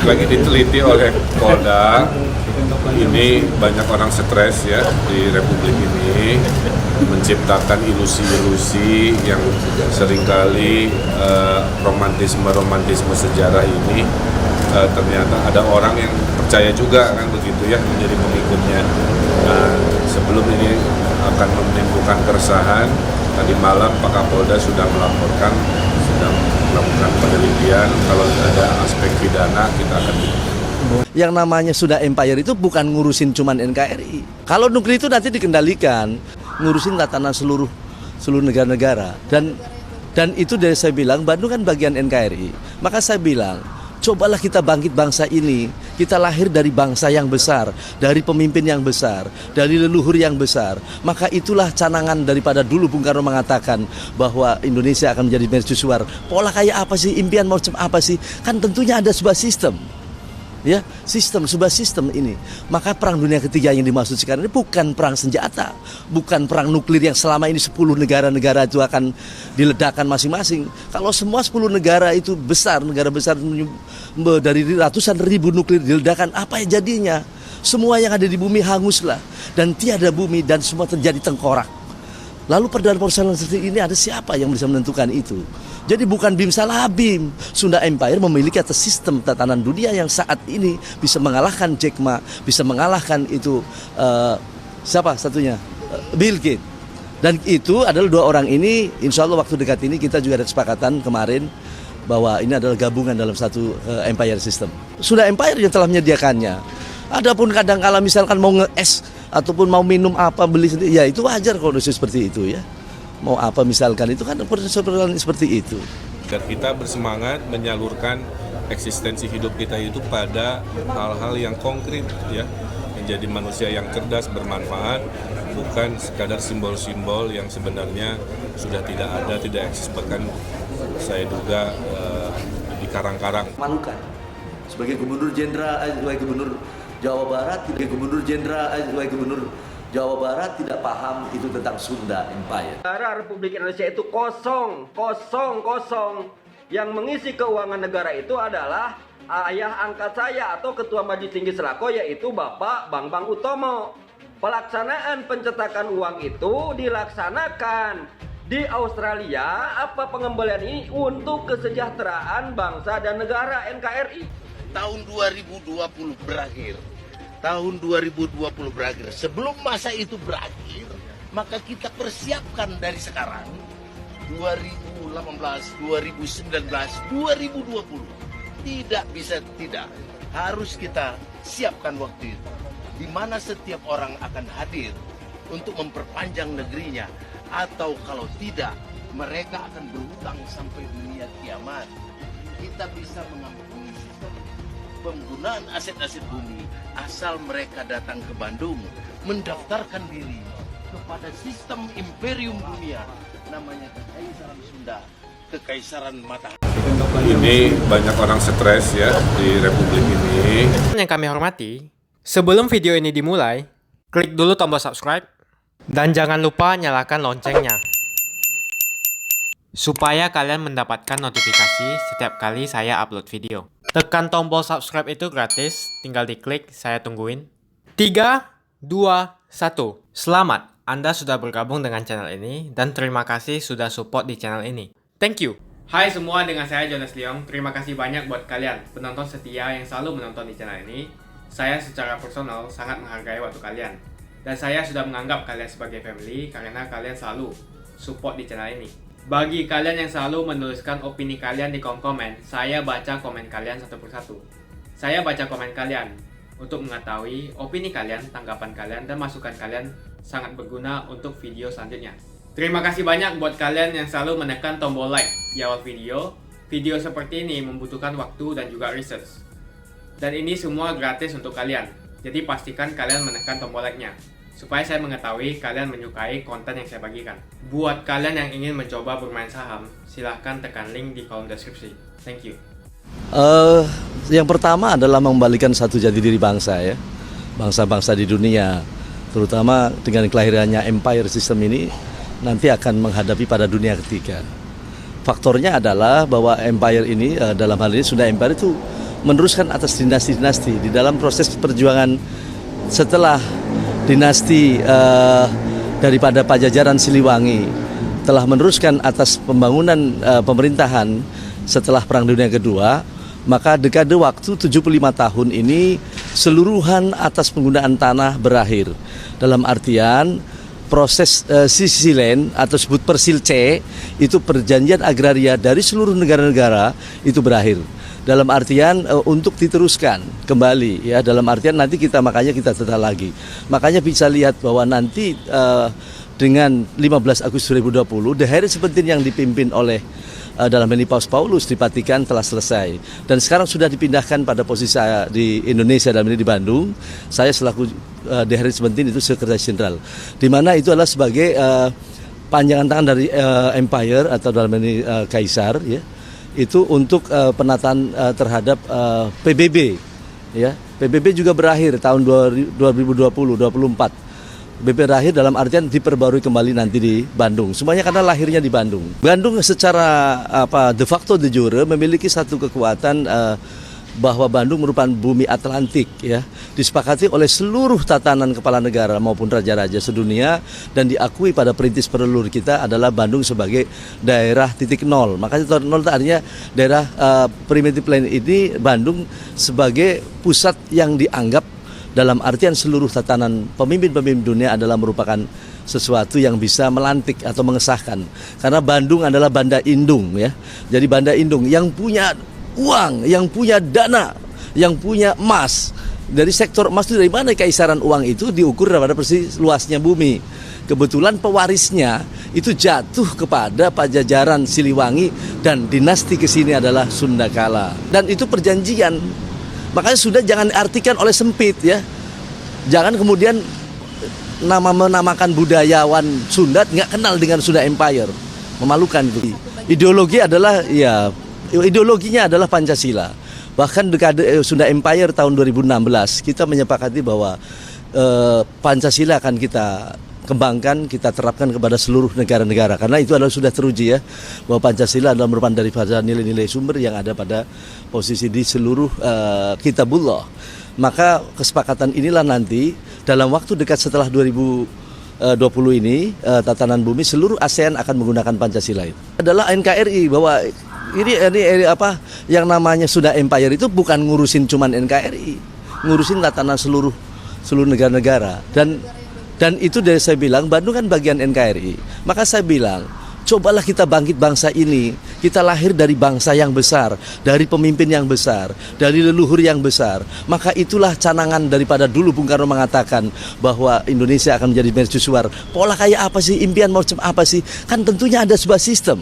lagi diteliti oleh Polda. Ini banyak orang stres ya di Republik ini, menciptakan ilusi-ilusi yang seringkali romantisme sejarah ini ternyata ada orang yang percaya juga kan begitu ya, menjadi pengikutnya. Nah, sebelum ini akan menimbulkan keresahan, tadi malam Pak Kapolda sudah melaporkan, sedang melakukan penelitian. Kalau ada aspek pidana kita akan. Yang namanya sudah empire itu bukan ngurusin cuman NKRI. Kalau nuklir itu nanti dikendalikan, ngurusin tatanan seluruh negara-negara. Dan itu dari saya bilang Bandung kan bagian NKRI. Maka saya bilang, cobalah kita bangkit bangsa ini. Kita lahir dari bangsa yang besar, dari pemimpin yang besar, dari leluhur yang besar. Maka itulah canangan daripada dulu Bung Karno mengatakan bahwa Indonesia akan menjadi mercusuar. Pola kayak apa sih, impian macam apa sih? Kan tentunya ada sebuah sistem. Ya, sebuah sistem ini. Maka perang dunia ketiga yang dimaksud sekarang ini bukan perang senjata, bukan perang nuklir yang selama ini 10 negara-negara itu akan diledakkan masing-masing. Kalau semua 10 negara itu besar, negara besar dari ratusan ribu nuklir diledakkan, apa ya jadinya? Semua yang ada di bumi hanguslah, dan tiada bumi, dan semua terjadi tengkorak. Lalu pada persoalan seperti ini ada siapa yang bisa menentukan itu? Jadi bukan BIM salah BIM. Sunda Empire memiliki atas sistem tatanan dunia yang saat ini bisa mengalahkan Jack Ma, bisa mengalahkan itu siapa satunya? Bill Gates. Dan itu adalah dua orang ini, insya Allah waktu dekat ini kita juga ada kesepakatan kemarin bahwa ini adalah gabungan dalam satu empire system. Sunda Empire yang telah menyediakannya. Adapun kadang-kala misalkan mau nge-es ataupun mau minum apa beli sendiri, ya itu wajar kondisi seperti itu ya. Mau apa misalkan itu kan persoalan seperti itu. Dan kita bersemangat menyalurkan eksistensi hidup kita itu pada hal-hal yang konkret ya, menjadi manusia yang cerdas, bermanfaat, bukan sekadar simbol-simbol yang sebenarnya sudah tidak ada, tidak eksis, bahkan saya duga di karang-karang. Malukan sebagai gubernur jenderal, sebagai gubernur Jawa Barat, gubernur jenderal, sebagai gubernur Jawa Barat tidak paham itu tentang Sunda Empire. Negara Republik Indonesia itu kosong. Yang mengisi keuangan negara itu adalah ayah angkat saya atau Ketua Majelis Tinggi Selako, yaitu Bapak Bambang Utomo. Pelaksanaan pencetakan uang itu dilaksanakan di Australia. Apa pengembalian ini untuk kesejahteraan bangsa dan negara NKRI. Tahun 2020 berakhir. Tahun 2020 berakhir. Sebelum masa itu berakhir, maka kita persiapkan dari sekarang 2018, 2019, 2020. Tidak bisa tidak. Harus kita siapkan waktu itu. Di mana setiap orang akan hadir untuk memperpanjang negerinya, atau kalau tidak, mereka akan berhutang sampai dunia kiamat. Kita bisa mengampuni sistem penggunaan aset-aset bumi asal mereka datang ke Bandung, mendaftarkan diri kepada sistem imperium dunia namanya Kekaisaran Sunda, Kekaisaran Matahari. Ini banyak orang stres ya di Republik ini. Yang kami hormati, sebelum video ini dimulai, klik dulu tombol subscribe dan jangan lupa nyalakan loncengnya supaya kalian mendapatkan notifikasi setiap kali saya upload video. Tekan tombol subscribe itu gratis, tinggal diklik, saya tungguin. 3, 2, 1. Selamat, Anda sudah bergabung dengan channel ini dan terima kasih sudah support di channel ini. Thank you. Hai semua, dengan saya Jonas Leong. Terima kasih banyak buat kalian penonton setia yang selalu menonton di channel ini. Saya secara personal sangat menghargai waktu kalian. Dan saya sudah menganggap kalian sebagai family karena kalian selalu support di channel ini. Bagi kalian yang selalu menuliskan opini kalian di kolom komen, saya baca komen kalian satu persatu. Saya baca komen kalian untuk mengetahui opini kalian, tanggapan kalian, dan masukan kalian sangat berguna untuk video selanjutnya. Terima kasih banyak buat kalian yang selalu menekan tombol like di awal video. Video seperti ini membutuhkan waktu dan juga research. Dan ini semua gratis untuk kalian. Jadi pastikan kalian menekan tombol like-nya supaya saya mengetahui kalian menyukai konten yang saya bagikan. Buat kalian yang ingin mencoba bermain saham, silahkan tekan link di kolom deskripsi. Thank you. Yang pertama adalah mengembalikan satu jati diri bangsa ya, bangsa-bangsa di dunia, terutama dengan kelahirannya empire system ini nanti akan menghadapi pada dunia ketiga. Faktornya adalah bahwa empire ini dalam hal ini Sunda Empire itu meneruskan atas dinasti-dinasti di dalam proses perjuangan setelah dinasti daripada Pajajaran Siliwangi telah meneruskan atas pembangunan pemerintahan setelah Perang Dunia Kedua, maka dekade waktu 75 tahun ini seluruhan atas penggunaan tanah berakhir. Dalam artian proses Sisilen atau disebut Persil C itu perjanjian agraria dari seluruh negara-negara itu berakhir. Dalam artian untuk diteruskan kembali ya, dalam artian nanti makanya kita tetap lagi. Makanya bisa lihat bahwa nanti dengan 15 Agustus 2020 The Heritage 17 yang dipimpin oleh dalam ini Paus Paulus di Vatikan telah selesai dan sekarang sudah dipindahkan pada posisi saya di Indonesia, dalam ini di Bandung. Saya selaku The Heritage 17 itu Sekretaris Jenderal, di mana itu adalah sebagai panjangan tangan dari Empire atau dalam ini Kaisar ya, itu untuk penataan terhadap PBB ya. PBB juga berakhir tahun 2020-24. BP berakhir dalam artian diperbarui kembali nanti di Bandung. Semuanya karena lahirnya di Bandung. Bandung secara de facto de jure memiliki satu kekuatan bahwa Bandung merupakan bumi Atlantik ya. Disepakati oleh seluruh tatanan kepala negara maupun raja-raja sedunia dan diakui pada perintis perleluhur kita adalah Bandung sebagai daerah titik nol. Makanya titik nol itu artinya daerah primitive land ini Bandung sebagai pusat yang dianggap dalam artian seluruh tatanan pemimpin-pemimpin dunia adalah merupakan sesuatu yang bisa melantik atau mengesahkan. Karena Bandung adalah Banda Indung ya. Jadi Banda Indung yang punya uang, yang punya dana, yang punya emas. Dari sektor emas itu dari mana keisaran uang itu diukur pada persis luasnya bumi. Kebetulan pewarisnya itu jatuh kepada Pajajaran Siliwangi dan dinasti kesini adalah Sunda Kala. Dan itu perjanjian. Makanya sudah jangan diartikan oleh sempit ya. Jangan kemudian menamakan budayawan Sunda nggak kenal dengan Sunda Empire. Memalukan itu. Ideologinya adalah Pancasila. Bahkan dekade Sunda Empire tahun 2016 kita menyepakati bahwa Pancasila akan kita kembangkan, kita terapkan kepada seluruh negara-negara karena itu adalah sudah teruji ya bahwa Pancasila adalah merupakan daripada nilai-nilai sumber yang ada pada posisi di seluruh Kitabullah. Maka kesepakatan inilah nanti dalam waktu dekat setelah 2020 ini tatanan bumi seluruh ASEAN akan menggunakan Pancasila itu. Adalah NKRI bahwa ini apa yang namanya Sunda Empire itu bukan ngurusin cuman NKRI, ngurusin tatanan seluruh negara-negara dan itu dari saya bilang Bandung kan bagian NKRI. Maka saya bilang cobalah kita bangkit bangsa ini. Kita lahir dari bangsa yang besar, dari pemimpin yang besar, dari leluhur yang besar. Maka itulah canangan daripada dulu Bung Karno mengatakan bahwa Indonesia akan menjadi mercusuar. Pola kayak apa sih, impian macam apa sih? Kan tentunya ada sebuah sistem.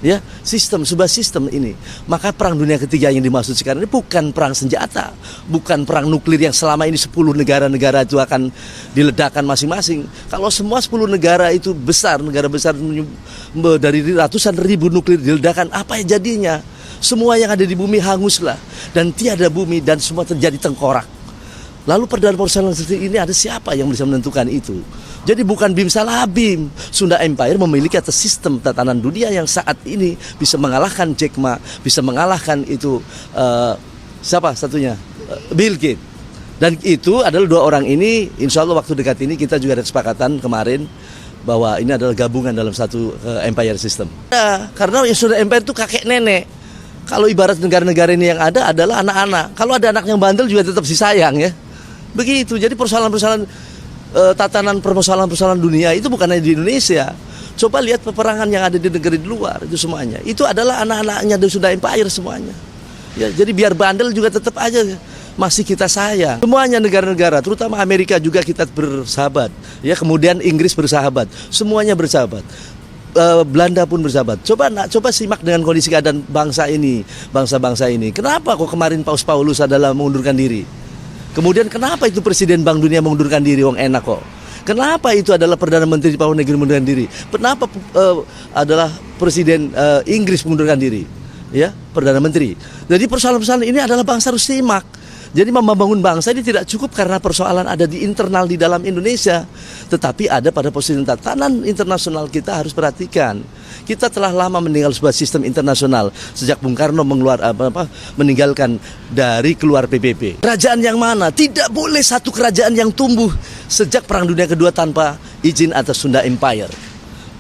Ya, sebuah sistem ini. Maka perang dunia ketiga yang dimaksud sekarang ini bukan perang senjata, bukan perang nuklir yang selama ini 10 negara-negara itu akan diledakkan masing-masing. Kalau semua 10 negara itu negara besar dari ratusan ribu nuklir diledakkan, apa yang jadinya? Semua yang ada di bumi hanguslah dan tiada bumi dan semua terjadi tengkorak. Lalu persoalan seperti ini ada siapa yang bisa menentukan itu? Jadi bukan bim salah bim. Sunda Empire memiliki atas sistem tatanan dunia yang saat ini bisa mengalahkan Jack Ma, bisa mengalahkan itu siapa satunya? Bill Gates. Dan itu adalah dua orang ini, insya Allah waktu dekat ini kita juga ada kesepakatan kemarin bahwa ini adalah gabungan dalam satu empire system. Ya, karena yang Sunda Empire itu kakek nenek. Kalau ibarat negara-negara ini yang ada adalah anak-anak. Kalau ada anak yang bandel juga tetap disayang ya. Begitu. Jadi persoalan-persoalan persoalan dunia itu bukan hanya di Indonesia. Coba lihat peperangan yang ada di negeri di luar itu semuanya. Itu adalah anak-anaknya dari Sunda Empire semuanya. Ya, jadi biar bandel juga tetap aja masih kita sayang. Semuanya negara-negara, terutama Amerika juga kita bersahabat. Ya, kemudian Inggris bersahabat. Semuanya bersahabat. Belanda pun bersahabat. Coba simak dengan kondisi keadaan bangsa ini, bangsa-bangsa ini. Kenapa kok kemarin Paus Paulus adalah mengundurkan diri? Kemudian kenapa itu Presiden Bank Dunia mengundurkan diri, wong enak kok. Kenapa itu adalah Perdana Menteri Papua Negeri mengundurkan diri? Kenapa adalah Presiden Inggris mengundurkan diri? Ya, Perdana Menteri. Jadi persoalan-persoalan ini adalah bangsa harus simak. Jadi membangun bangsa ini tidak cukup karena persoalan ada di internal di dalam Indonesia, tetapi ada pada posisi tatanan internasional. Kita harus perhatikan. Kita telah lama meninggal sebuah sistem internasional sejak Bung Karno meninggalkan dari keluar PBB. Kerajaan yang mana? Tidak boleh satu kerajaan yang tumbuh sejak Perang Dunia Kedua tanpa izin atas Sunda Empire.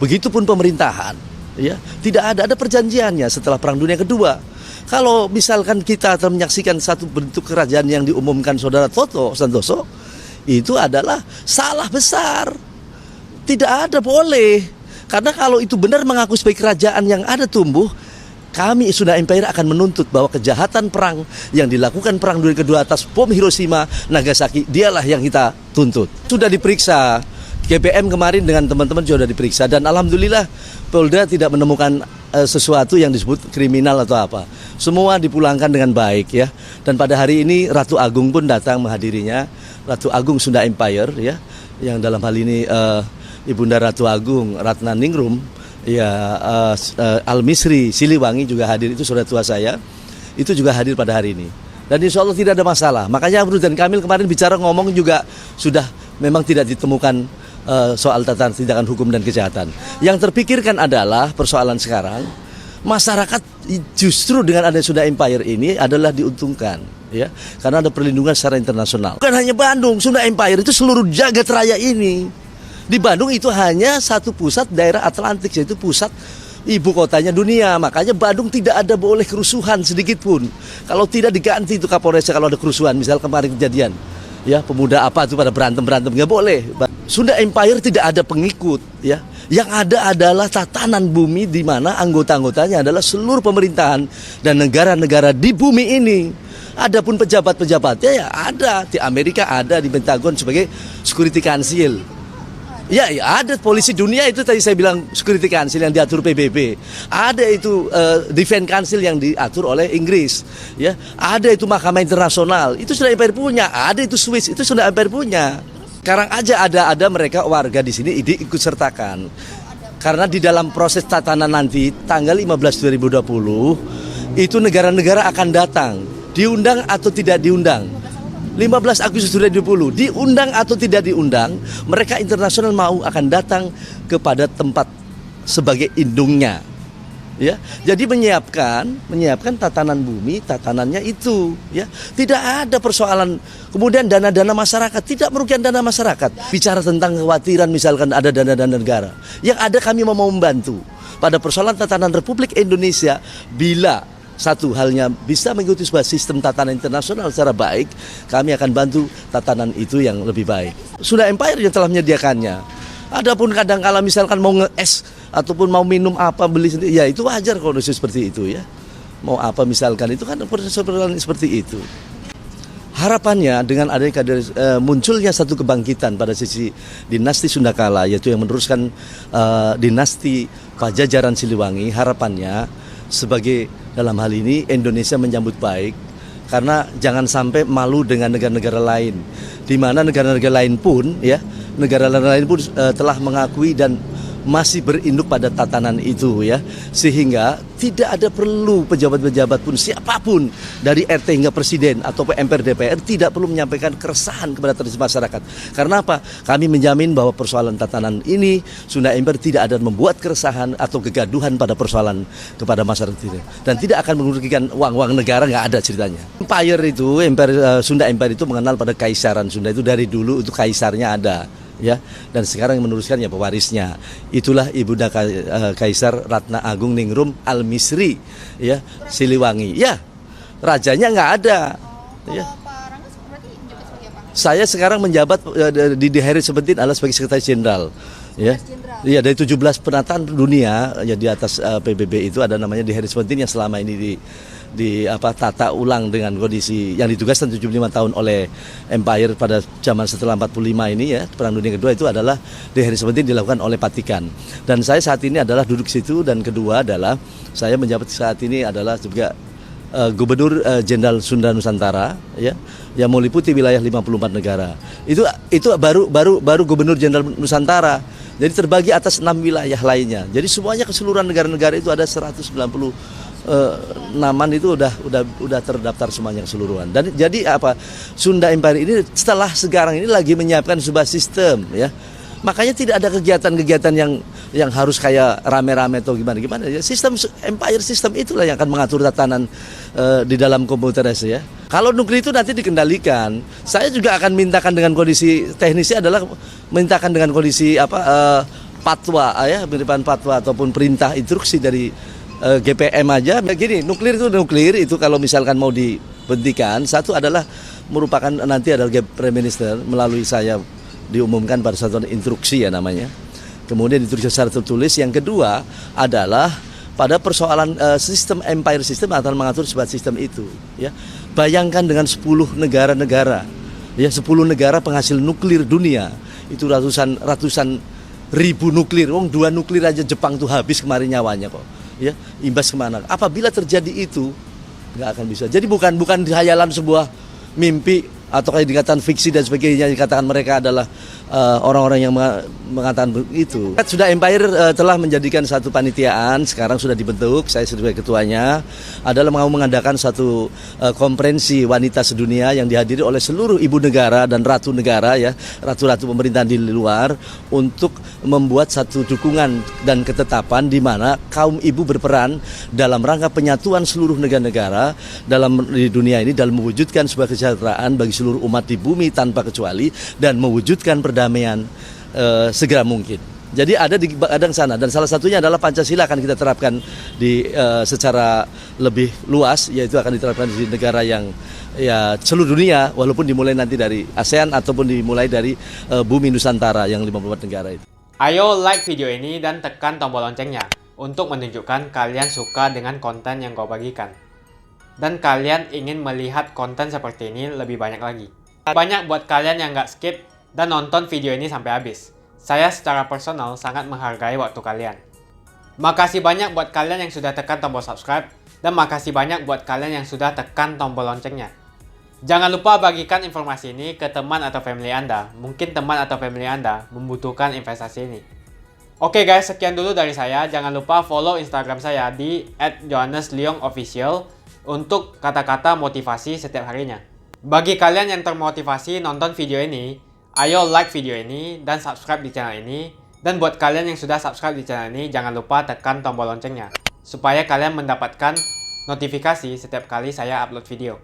Begitupun pemerintahan, ya, tidak ada perjanjiannya setelah Perang Dunia Kedua. Kalau misalkan kita akan menyaksikan satu bentuk kerajaan yang diumumkan saudara Toto Santoso, itu adalah salah besar. Tidak ada boleh. Karena kalau itu benar mengaku sebagai kerajaan yang ada tumbuh, kami Sunda Empire akan menuntut bahwa kejahatan perang yang dilakukan Perang Dunia Kedua atas bom Hiroshima, Nagasaki, dialah yang kita tuntut. Sudah diperiksa, GPM kemarin dengan teman-teman sudah diperiksa, dan alhamdulillah Polda tidak menemukan sesuatu yang disebut kriminal atau apa. Semua dipulangkan dengan baik, ya. Dan pada hari ini Ratu Agung pun datang menghadirinya, Ratu Agung Sunda Empire, ya, yang dalam hal ini Ibunda Ratu Agung Ratna Ningrum, ya, Al-Misri Siliwangi juga hadir, itu saudara tua saya, itu juga hadir pada hari ini. Dan insya Allah tidak ada masalah. Makanya Abdul dan Kamil kemarin bicara ngomong juga sudah memang tidak ditemukan soal tatanan tindakan hukum dan kejahatan. Yang terpikirkan adalah persoalan sekarang, masyarakat justru dengan adanya Sunda Empire ini adalah diuntungkan, ya, karena ada perlindungan secara internasional. Bukan hanya Bandung, Sunda Empire itu seluruh jagat raya ini. Di Bandung itu hanya satu pusat daerah Atlantik, yaitu pusat ibu kotanya dunia. Makanya Bandung tidak ada boleh kerusuhan sedikit pun. Kalau tidak diganti itu Kapolresnya kalau ada kerusuhan, misal kemarin kejadian, ya, pemuda apa itu pada berantem nggak boleh. Sunda Empire tidak ada pengikut, ya. Yang ada adalah tatanan bumi di mana anggota-anggotanya adalah seluruh pemerintahan dan negara-negara di bumi ini. Adapun pejabat-pejabatnya ya ada di Amerika, ada di Pentagon sebagai Security Council. Ya, ada polisi dunia itu tadi saya bilang Security Council yang diatur PBB. Ada itu Defense Council yang diatur oleh Inggris, ya. Ada itu Mahkamah Internasional, itu Sunda Empire punya. Ada itu Swiss, itu Sunda Empire punya. Sekarang aja ada mereka warga di sini ikut sertakan. Karena di dalam proses tatanan nanti tanggal 15 2020 itu negara-negara akan datang, diundang atau tidak diundang. 15 Agustus 2020 diundang atau tidak diundang, mereka internasional mau akan datang kepada tempat sebagai indungnya, ya. Jadi menyiapkan tatanan bumi, tatanannya itu, ya. Tidak ada persoalan kemudian dana-dana masyarakat, tidak merugikan dana masyarakat. Bicara tentang kekhawatiran misalkan ada dana-dana negara, yang ada kami mau membantu pada persoalan tatanan Republik Indonesia. Bila satu halnya bisa mengikuti sebuah sistem tatanan internasional secara baik, kami akan bantu tatanan itu yang lebih baik. Sunda Empire yang telah menyediakannya. Adapun kadang-kala misalkan mau nge-es ataupun mau minum apa beli sendiri, ya itu wajar kondisi seperti itu, ya. Mau apa misalkan itu kan proses seperti itu. Harapannya dengan adanya munculnya satu kebangkitan pada sisi dinasti Sunda Kala, yaitu yang meneruskan dinasti Pajajaran Siliwangi, harapannya sebagai dalam hal ini Indonesia menyambut baik, karena jangan sampai malu dengan negara-negara lain, di mana negara-negara lain pun, ya, negara-negara lain pun telah mengakui dan masih berinduk pada tatanan itu, ya, sehingga tidak ada perlu pejabat-pejabat pun siapapun dari RT hingga presiden atau MPR DPR tidak perlu menyampaikan keresahan kepada masyarakat. Karena apa? Kami menjamin bahwa persoalan tatanan ini Sunda Empire tidak ada membuat keresahan atau kegaduhan pada persoalan kepada masyarakat ini, dan tidak akan merugikan uang negara, nggak ada ceritanya. Sunda Empire itu mengenal pada kaisaran Sunda, itu dari dulu itu kaisarnya ada, ya, dan sekarang yang meneruskan ya pewarisnya. Itulah Ibunda Kaisar Ratna Agung Ningrum Al-Misri, ya, Siliwangi. Ya, rajanya nggak ada, ya. Saya sekarang menjabat di Hari Sebentin adalah sebagai Sekretaris Jenderal, ya. Iya, dari 17 penataan dunia ya di atas PBB itu ada namanya di Hari Sebentin yang selama ini tata ulang dengan kondisi yang ditugaskan 75 tahun oleh Empire pada zaman setelah 45 ini, ya, Perang Dunia Kedua, itu adalah di Hari Sebentin dilakukan oleh Vatikan. Dan saya saat ini adalah duduk situ, dan kedua adalah saya menjabat saat ini adalah juga Gubernur Jenderal Sunda Nusantara, ya, yang meliputi wilayah 54 negara. Itu baru Gubernur Jenderal Nusantara. Jadi terbagi atas 6 wilayah lainnya. Jadi semuanya keseluruhan negara-negara itu ada 190 Naman itu udah terdaftar semuanya keseluruhan. Dan jadi apa? Sunda Empire ini setelah sekarang ini lagi menyiapkan sebuah sistem ya. Makanya tidak ada kegiatan-kegiatan yang harus kayak rame-rame atau gimana ya. Sistem Empire sistem itulah yang akan mengatur tatanan di dalam komputerisasi ya. Kalau nuklir itu nanti dikendalikan, saya juga akan mintakan dengan kondisi teknisnya adalah mintakan dengan kondisi fatwa ya, penerimaan fatwa ataupun perintah instruksi dari GPM aja. Begini, nuklir itu kalau misalkan mau dihentikan, satu adalah merupakan nanti adalah Prime Minister melalui saya diumumkan pada satu instruksi ya namanya. Kemudian instruksi secara tertulis. Yang kedua adalah pada persoalan sistem Empire system akan mengatur sebuah sistem itu ya. Bayangkan dengan 10 negara-negara ya, 10 negara penghasil nuklir dunia itu ratusan ribu nuklir. 2 nuklir aja Jepang tuh habis kemarin nyawanya kok ya, imbas kemana. Apabila terjadi itu nggak akan bisa. Jadi bukan hayalan sebuah mimpi atau kayak dikatakan fiksi dan sebagainya, dikatakan mereka adalah orang-orang yang mengatakan begitu. Sudah Empire telah menjadikan satu panitiaan, sekarang sudah dibentuk, saya sebagai ketuanya, adalah mau mengadakan satu konferensi wanita sedunia yang dihadiri oleh seluruh ibu negara dan ratu negara ya, ratu-ratu pemerintahan di luar, untuk membuat satu dukungan dan ketetapan di mana kaum ibu berperan dalam rangka penyatuan seluruh negara-negara di dunia ini dalam mewujudkan sebuah kesejahteraan bagi seluruh umat di bumi tanpa kecuali dan mewujudkan perdamaian segera mungkin. Jadi ada di sana, dan salah satunya adalah Pancasila akan kita terapkan secara lebih luas, yaitu akan diterapkan di negara yang ya seluruh dunia, walaupun dimulai nanti dari ASEAN ataupun dimulai dari bumi Nusantara yang 54 negara itu. Ayo like video ini dan tekan tombol loncengnya untuk menunjukkan kalian suka dengan konten yang gue bagikan. Dan kalian ingin melihat konten seperti ini lebih banyak lagi. Banyak buat kalian yang nggak skip dan nonton video ini sampai habis. Saya secara personal sangat menghargai waktu kalian. Makasih banyak buat kalian yang sudah tekan tombol subscribe, dan makasih banyak buat kalian yang sudah tekan tombol loncengnya. Jangan lupa bagikan informasi ini ke teman atau family Anda. Mungkin teman atau family Anda membutuhkan investasi ini. Oke guys, sekian dulu dari saya. Jangan lupa follow Instagram saya di @johannesleongofficial untuk kata-kata motivasi setiap harinya. Bagi kalian yang termotivasi nonton video ini, ayo like video ini dan subscribe di channel ini. Dan buat kalian yang sudah subscribe di channel ini, jangan lupa tekan tombol loncengnya supaya kalian mendapatkan notifikasi setiap kali saya upload video.